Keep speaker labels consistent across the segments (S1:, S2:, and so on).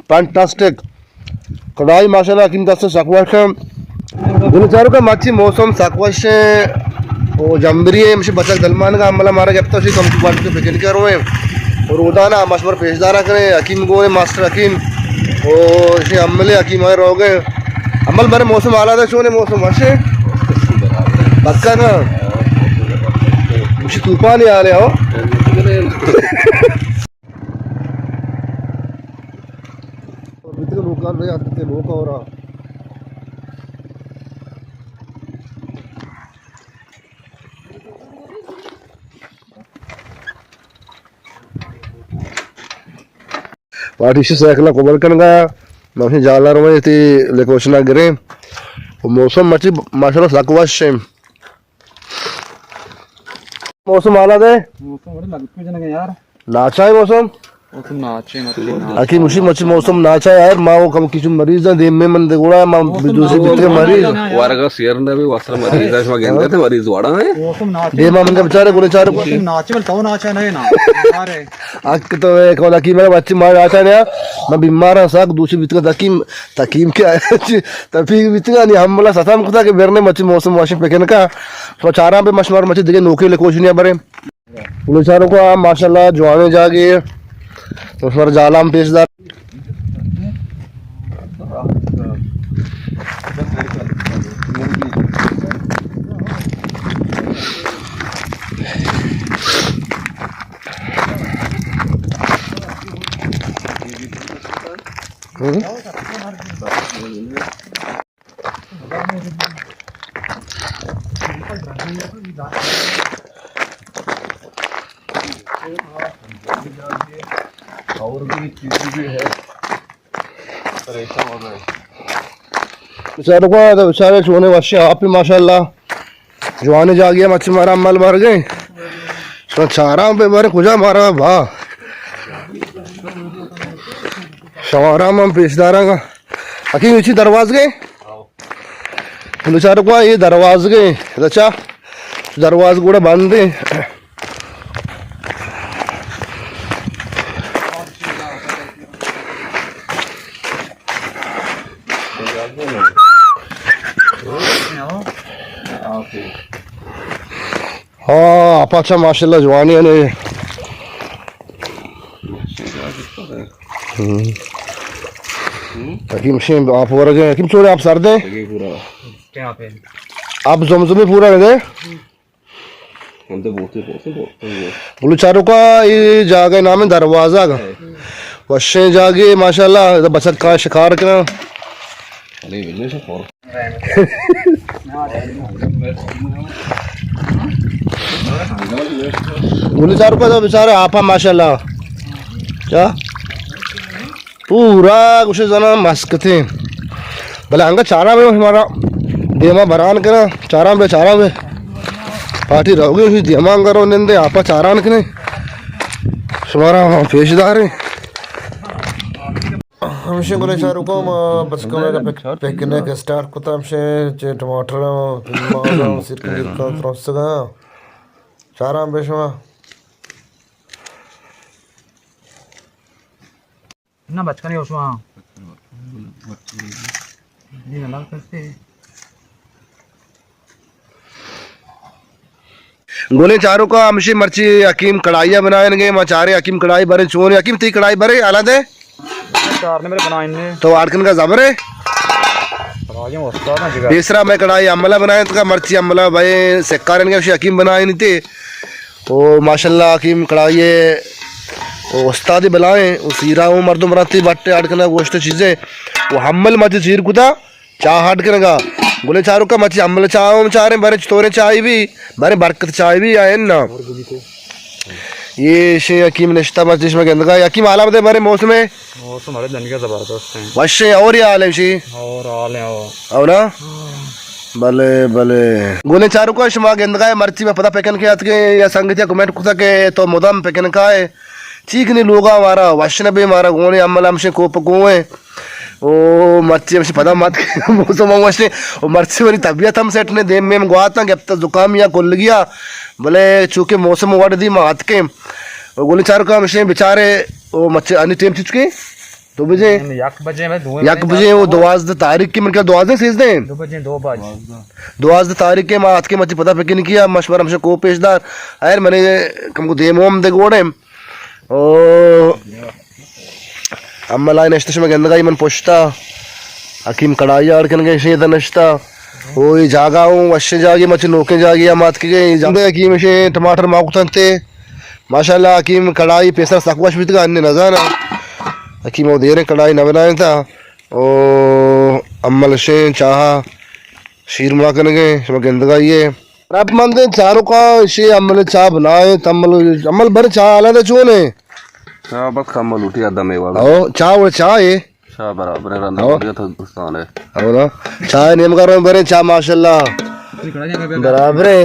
S1: fantastic कढ़ाई माशाल्लाह हकीम दस्त सकवाश गुलचारू का माची मौसम सकवाश वो जम्बरी है मुझे बचक दलमान का अमला मारा जब तक कम बात के फिक्र कर रहे हैं और उदाना मशवर पेशदारा करें हकीम गोए मास्टर हकीम और इसे अमले हकीम आए रहोगे अमल बारे मौसम आला था शोने मौसम वशे पक्का ना मुझे तूफान ही आ रहे हो लोग आते लोग और पार्टीशन साइकिल कोबर कनगा मैं जाला रहे थे लेकोशना गिरे मौसम मची माशाल्लाह सकवाश मौसम आला दे
S2: मौसम बड़े लगते हैं यार
S1: नाचा है मौसम
S2: नाचे
S1: आखिर मुशी मची मौसम नाचा यार माँ वो कम किचन मरीज है देम में मन देखोड़ा माँ दूसरे बिस्तर मरीज
S3: वारगा शेयर ने भी वस्त्र मरीज है इसमें गेंदे थे मरीज वाड़ा है
S2: मौसम नाचे
S1: देम मन का बेचारे गुने चार
S2: नाचे वाला तो नाचा नहीं ना अरे
S1: आख तो एक वाला की मेरा बच्चे मार आता है ना मैं बीमार हूँ साग दूसरे बिस्तर तकीम तकीम के तभी बिस्तर नहीं हम बोला सताम कुता के बेरने मची मौसम वाशिंग पे कहने का तो चारा पे मशमार मची देखे नौकरी ले कोशिश नहीं बरे गुने चारों को माशाल्लाह जवाने जागे तो सर जालाम पेशदार और भी चीज़ भी है परेशान हो गए बेचारों को तो बेचारे सोने वर्षे आप ही माशाल्लाह जवाने जा गया मच्छी मारा मल मार गए तो चारा पे मारे खुजा मारा भा शवारा में पेशदारा का हकीम इसी दरवाज गए बेचारों को ये दरवाज गए अच्छा दरवाज கூட बंद है हाँ आप अच्छा माशाल्लाह जवानी है ने हकीम शेम आप हो रहे हैं हकीम छोड़े आप सर दें
S2: क्या पे
S1: आप जमजमी पूरा कर दे
S3: हम तो बोलते
S1: बोलो चारों का ये जागे नाम है दरवाजा का वशे जागे माशाल्लाह बचत का शिकार करना
S3: अरे विजय से फॉर
S1: बोले चारों का तो बेचारे आपा माशाल्लाह क्या पूरा कुछ जना मस्क थे भले अंगा चारा में हमारा देमा बरान करा चारा में पार्टी रहोगे उसी देमा करो निंदे आपा चारान के नहीं हमारा पेशदार है हमसे बोले चारों को बस कमरे का पैकने के स्टार्ट को तो हमसे टमाटर सिरका सिरका त्रस्त का चारा में बेशवा
S2: ना बचका नहीं उसमें ये ना करते
S1: गोले चारों का हमसे मर्ची हकीम कढ़ाइयाँ बनाएंगे मचारे हकीम कढ़ाई भरे चोर हकीम ती कढ़ाई भरे आला दे
S2: चार ने मेरे बनाए ने
S1: तो आटकन का जबर है तीसरा मैं कढ़ाई अमला बनाए तो का मर्ची अमला भाई सेक्कार के हकीम बनाए नहीं थे तो माशाल्लाह हकीम कढ़ाई उस्तादी बुलाएं वो सीरा वो मर्दों मराती बट्टे आटकना गोश्त चीज़ें वो हमल मची सीर कुदा चाह हट के का बोले चारों का मची अमल चाह चारे बारे तोरे चाय भी बारे बरकत चाय भी आए ना ये शे हकीम निश्ता मस्जिद में गंदगा हकीम आला बदे बारे मौसम में
S2: हमारे दिन का जबरदस्त है
S1: वशे और ये आले शी
S2: और आले
S1: और ना भले भले गोले चारों का शमा गंदगा मर्ची में पता पेकन के के या संगतिया कमेंट कुता के तो मुदाम पेकन का है ठीक नहीं लोगा हमारा वशन भी हमारा गोने अमल हमसे कोप गोए ओ मर्ची हमसे पता मत मौसम वशे वो मर्ची वाली तबीयत हम सेट ने देम में गुआता कि अब तक जुकाम या कुल गया बोले चूँकि मौसम वाड़ दी मात के गोली चारों का हमसे बेचारे वो मच्छी अन्य टीम चुके 2 बजे
S2: yak बजे मैं 2
S1: yak बजे वो 12 तारीख की मतलब 12 सीज दें
S2: 2 बजे 2 बजे
S1: 12 तारीख के मात के मची पता पे किया मशवरा हमसे को पेशदार अयर मैंने हमको दे मोम दे गोड़े ओ अम्मला नष्ट में गंदगा मन पोष्टा हकीम कड़ाई आड़कन के शेद नष्टा ओ जागा हूँ वश्य जागी मच नोके जागी मात के जाते हकीम शे टमाटर माकुतंते माशाल्लाह हकीम कड़ाई पेसर सकवाश भी अन्य नजारा हकीम वो दे रहे कड़ाई न बनाए था ओ अम्मल शे चाहा शीर मुड़ा करने के गंदगा ये अब मंदे चारों का शे अम्मल चाह बनाए तम्मल अम्मल भर चाह आला था चोने
S3: हाँ बस कम लूटी आधा मेवाड़ा
S1: ओ चाह वो चाह है
S3: शाह बराबर है रंधा बढ़िया था दोस्तान है
S1: అవునా చాయ్ నేమ్ కరం బరే చా మాషాల్లా बराबर है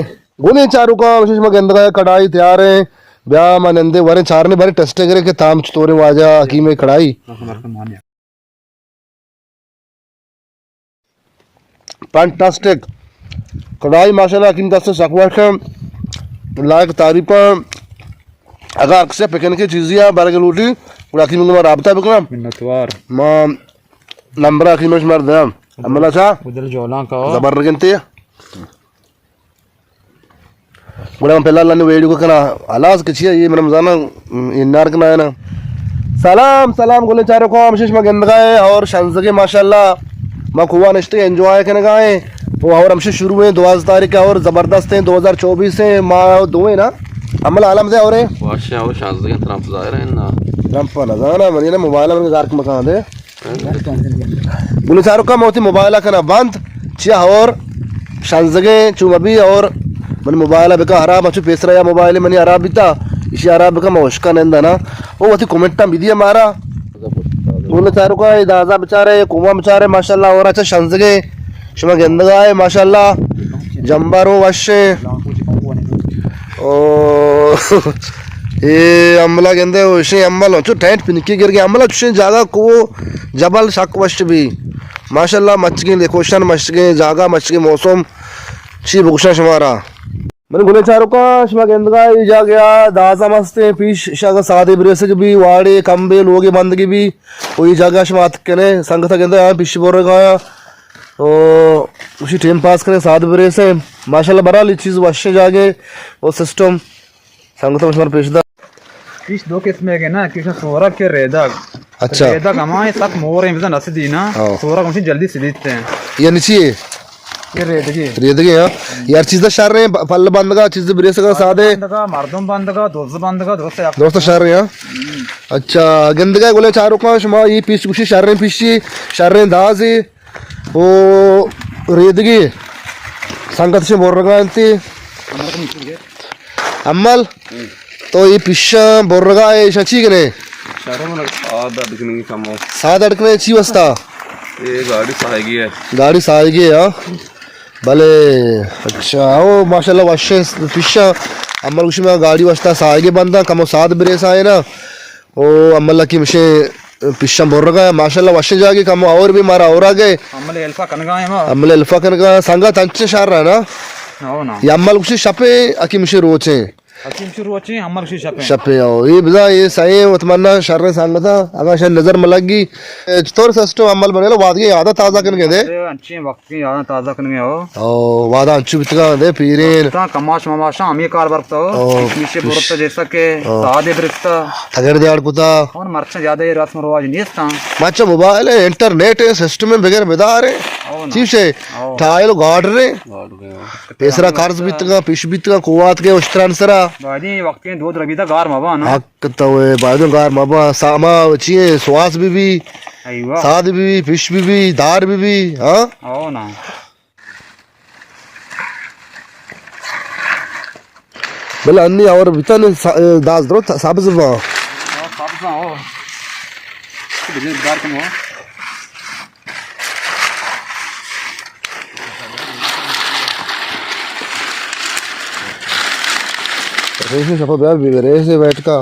S1: गुने चारू का विशेष में गंदगा कढ़ाई तैयार है ब्याह मनंदे वरे चारने बारे टेस्ट करे के ताम तोरे वाजा हकीम में कढ़ाई फैंटास्टिक कढ़ाई माशाल्लाह हकीम दस सकवाश लायक तारीफ अगर अक्सर पकने की चीज़ियाँ बारे के लूटी और हकीम में राबता बिकना
S2: मिन्नतवार
S1: मां नंबर हकीम में मर दे अमला सा
S2: उधर जोला का
S1: जबर रगंते गुड़ा पहला अल्लाह ने वीडियो को कना अलाज के छिया ये रमजान इन्नार कना है ना सलाम सलाम गोले चारों को विशेष में गंदगाए और शंजगे माशाल्लाह मां खुआ नश्ते एंजॉय करने गए वो और हमसे शुरू हुए 12 तारीख का और जबरदस्त है 2024 से मां दो है ना अमल आलम से और है
S3: वाशा वो शांत के तरफ जाहिर है ना
S1: रंपा ना जाना मनी ना मोबाइल में जार के मकान दे गोले चारों का मोती मोबाइल का बंद चिया और शंजगे चुमबी और मन मोबाइल बेका हराब अच्छु पेसरा या मोबाइल मनी हराब बिता इसी हराब का मोशका नंदा ना वो वती कमेंटा बिदिया मारा बोले चारों का दादा बेचारे कुमा बेचारे माशाल्लाह और अच्छा शंजगे शमा गंदगा है माशाल्लाह जंबारो वशे ओ ये अमला गंदे वशे अमल अच्छु टेंट पिनकी गिर गया अमला अच्छे जागा को जबल शक वश भी माशाल्लाह मचगे देखोशन मचगे जागा मचगे मौसम ची बुगशा शमारा मैंने गुने चारों का शमा गंदगा जा गया दाजा मस्ते पीश शागा सादे ब्रेस के भी वाड़े कंबे लोगे बंदगी भी कोई जगह शमात कने संगत गंदा पीश बोर गया तो उसी टाइम पास करे सादे ब्रेस है माशाल्लाह बरा ली चीज वश्य जागे वो सिस्टम संगत में शमार पेशदा
S2: किस दो किस्म है ना किस सोरा के रेदक
S1: अच्छा
S2: रेदक हमारे साथ मोर है मिज़न नसीदी ना सोरा कौन सी जल्दी सीधते हैं
S1: ये नीचे
S2: ये रेदगी
S1: रेदगे यार यार चीज़ शहर रहे पल बंद का चीज़ ब्रेस का सादे
S2: का मर्दम बंद का दोस्त
S1: दोस्त शहर रहे अच्छा गंदगा गोले चारों का शमा ये पीछ कुछ शहर रहे पीछे शहर रहे दाज़ी वो रेदगी संगत से बोल रहा है अम्मल तो ये पिशा बोल रहा है शची कने
S3: शहरों में आधा दिखने की कम हो
S1: सात अड़कने अच्छी वस्ता
S3: ये गाड़ी सहायगी है
S1: गाड़ी साएगी है भले अच्छा वो माशाल्लाह वशे पिशा अम्मल कुछ में गाड़ी वस्ता साएगी बंदा कम सात ब्रेस आए ना वो अम्मल की मुझे पिशा बोल रहा है माशाल्लाह वशे जाके कम और भी मारा और आगे अम्मल अल्फा कनगा संगा तंचे शार रहा ना
S2: हो ना
S1: ये अम्मल कुछ शपे अकी मुझे रोचे
S2: हकीम शुरू अच्छी हमारे कुछ शपे
S1: शपे आओ ये बिजा ये सही उतमन्ना शर ने सांगा था अगर शायद नजर मलगी तोर सस्टो अमल बने लो वाद के यादा ताजा करने दे
S2: अच्छी वक्त की याद ताजा करने हो
S1: ओ वादा अंचु बितगा दे पीरेन
S2: ता कमाश ममाशा हम ये कार बरता हो नीचे बुरता जैसा के सादे ब्रिस्ता
S1: अगर दे आड़ पुता
S2: और मरचा ज्यादा ये रस्म रिवाज नहीं था
S1: माचा मोबाइल है इंटरनेट है सिस्टम में बगैर बेदार है चीज है टाइल गार्ड रे पेसरा कार्स बितगा पिश बितगा कुवात के उस्त्रान सरा
S2: बाजी वक्त के दूध रबीता गार मबा ना
S1: हक तो है बाजू गार मबा सामा वचिए स्वास भी
S2: अयवा
S1: साद भी फिश भी दार भी हां
S2: हो ना
S1: बल अन्नी और बितन दास दरो साबज बा
S2: सब सा हो बिजनेस दार कम हो
S1: रेसे सफा ब्याह भी रेसे बैठ का